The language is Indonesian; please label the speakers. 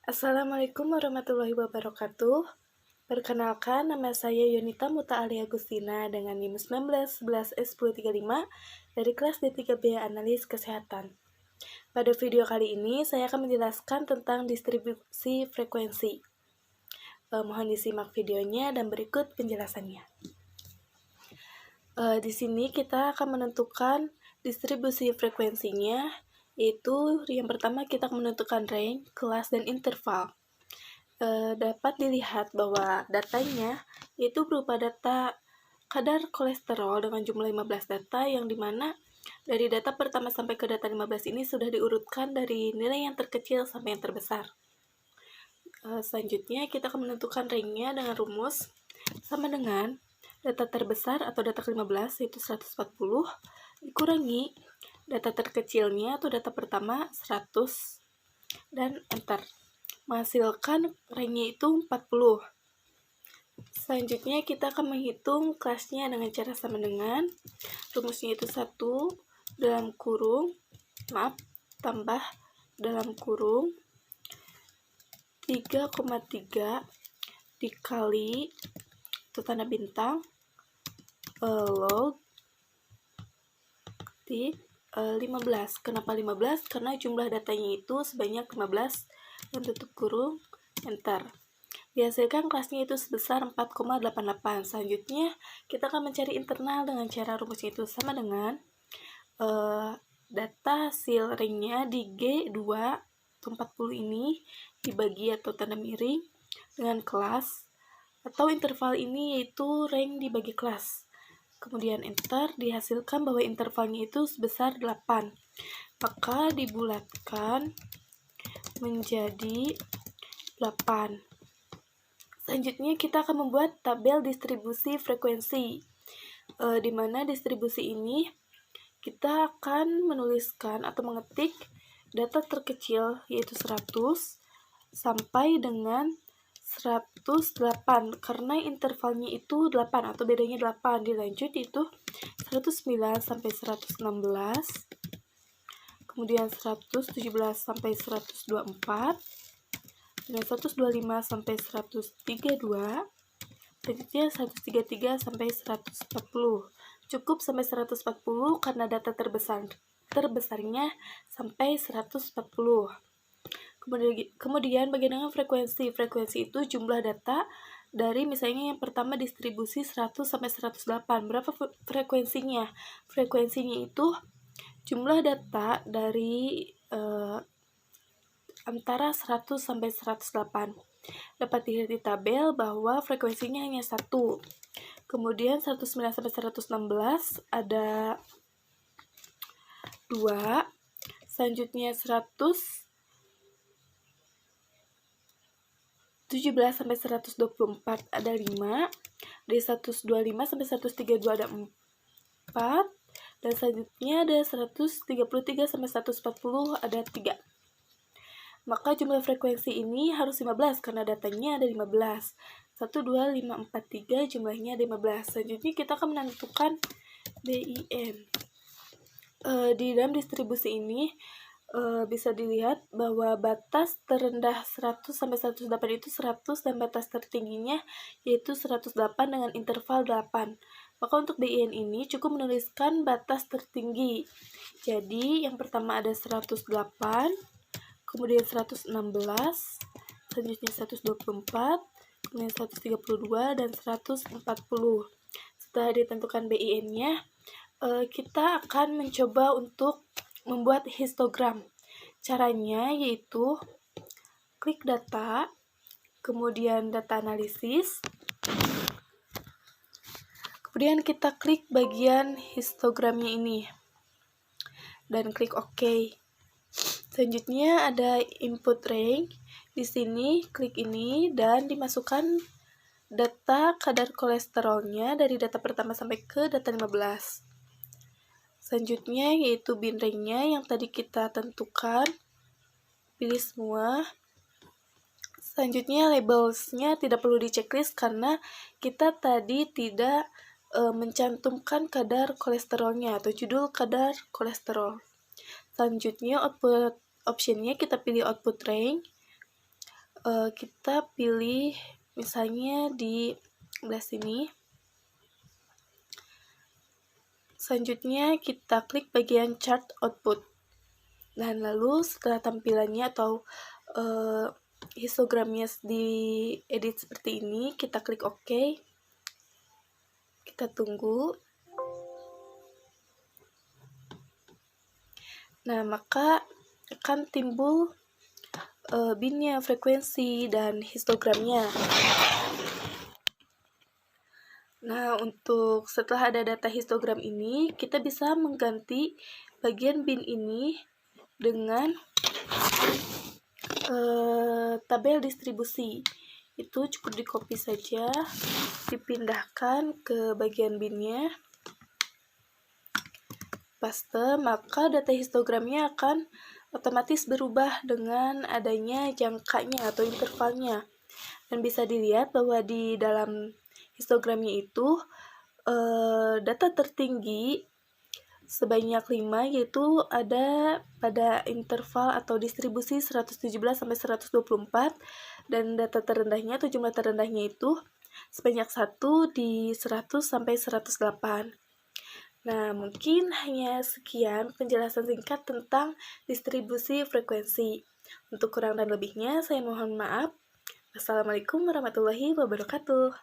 Speaker 1: Assalamualaikum warahmatullahi wabarakatuh. Perkenalkan, nama saya Yunita Muta Ali Agustina dengan NIM 1911S1035 dari kelas D3B Analis Kesehatan. Pada video kali ini, saya akan menjelaskan tentang distribusi frekuensi. Mohon disimak videonya dan berikut penjelasannya. Di sini kita akan menentukan distribusi frekuensinya, yaitu yang pertama kita menentukan range, kelas, dan interval. Dapat dilihat bahwa datanya yaitu berupa data kadar kolesterol dengan jumlah 15 data, yang dimana dari data pertama sampai ke data 15 ini sudah diurutkan dari nilai yang terkecil sampai yang terbesar. Selanjutnya kita akan menentukan range-nya dengan rumus sama dengan data terbesar atau data ke-15 yaitu 140 dikurangi data terkecilnya atau data pertama 100 dan enter. Menghasilkan range-nya itu 40. Selanjutnya kita akan menghitung kelasnya dengan cara sama dengan rumusnya itu 1 dalam kurung tambah dalam kurung 3,3 dikali itu tanda bintang log di 15. Kenapa 15? Karena jumlah datanya itu sebanyak 15 dan tutup kurung enter. Dihasilkan kelasnya itu sebesar 4,88. Selanjutnya kita akan mencari internal dengan cara rumusnya itu sama dengan data hasil ringnya di G2 atau 40 ini dibagi atau tanda miring dengan kelas atau interval ini yaitu range dibagi kelas. Kemudian enter, dihasilkan bahwa intervalnya itu sebesar 8. Maka dibulatkan menjadi 8. Selanjutnya kita akan membuat tabel distribusi frekuensi. Di mana distribusi ini kita akan menuliskan atau mengetik data terkecil yaitu 100 sampai dengan 108 karena intervalnya itu 8 atau bedanya 8. Dilanjut itu 109 sampai 116, kemudian 117 sampai 124, dan 125 sampai 132, selanjutnya 133 sampai 140. Cukup sampai 140 karena data terbesarnya sampai 140. Kemudian bagaimana frekuensi? Frekuensi itu jumlah data dari misalnya yang pertama distribusi 100 sampai 108. Berapa frekuensinya? Frekuensinya itu jumlah data dari antara 100 sampai 108. Dapat dilihat di tabel bahwa frekuensinya hanya 1. Kemudian 109 sampai 116 ada 2. Selanjutnya 117 sampai 124 ada 5. Dari 125 sampai 132 ada 4. Dan selanjutnya ada 133 sampai 140 ada 3. Maka jumlah frekuensi ini harus 15 karena datanya ada 15. 1, 2, 5, 4, 3 jumlahnya ada 15. Selanjutnya kita akan menentukan BIN. Di dalam distribusi ini bisa dilihat bahwa batas terendah 100 sampai 108 itu 100 dan batas tertingginya yaitu 108 dengan interval 8. Maka untuk BIN ini cukup menuliskan batas tertinggi. Jadi yang pertama ada 108, kemudian 116, selanjutnya 124, kemudian 132, dan 140. Setelah ditentukan BIN-nya, kita akan mencoba untuk membuat histogram. Caranya yaitu klik data, kemudian data analisis, kemudian kita klik bagian histogramnya ini, dan klik OK. Selanjutnya ada input range. Di sini klik ini dan dimasukkan data kadar kolesterolnya dari data pertama sampai ke data 15. Selanjutnya yaitu bin range-nya yang tadi kita tentukan. Pilih semua. Selanjutnya labels-nya tidak perlu di checklist karena kita tadi tidak mencantumkan kadar kolesterolnya atau judul kadar kolesterol. Selanjutnya output option-nya kita pilih output range. kita pilih misalnya di sebelah sini. Selanjutnya kita klik bagian chart output. Dan lalu setelah tampilannya atau histogramnya diedit seperti ini, kita klik OK. Kita tunggu. Nah, maka akan timbul binnya, frekuensi, dan histogramnya. Nah, untuk setelah ada data histogram ini, kita bisa mengganti bagian bin ini dengan tabel distribusi. Itu cukup di copy saja, dipindahkan ke bagian binnya, paste, maka data histogramnya akan otomatis berubah dengan adanya jangkanya atau intervalnya. Dan bisa dilihat bahwa di dalam histogramnya itu data tertinggi sebanyak 5, yaitu ada pada interval atau distribusi 117 sampai 124, dan data terendahnya atau jumlah terendahnya itu sebanyak 1 di 100 sampai 108. Nah, mungkin hanya sekian penjelasan singkat tentang distribusi frekuensi. Untuk kurang dan lebihnya, saya mohon maaf. Wassalamualaikum warahmatullahi wabarakatuh.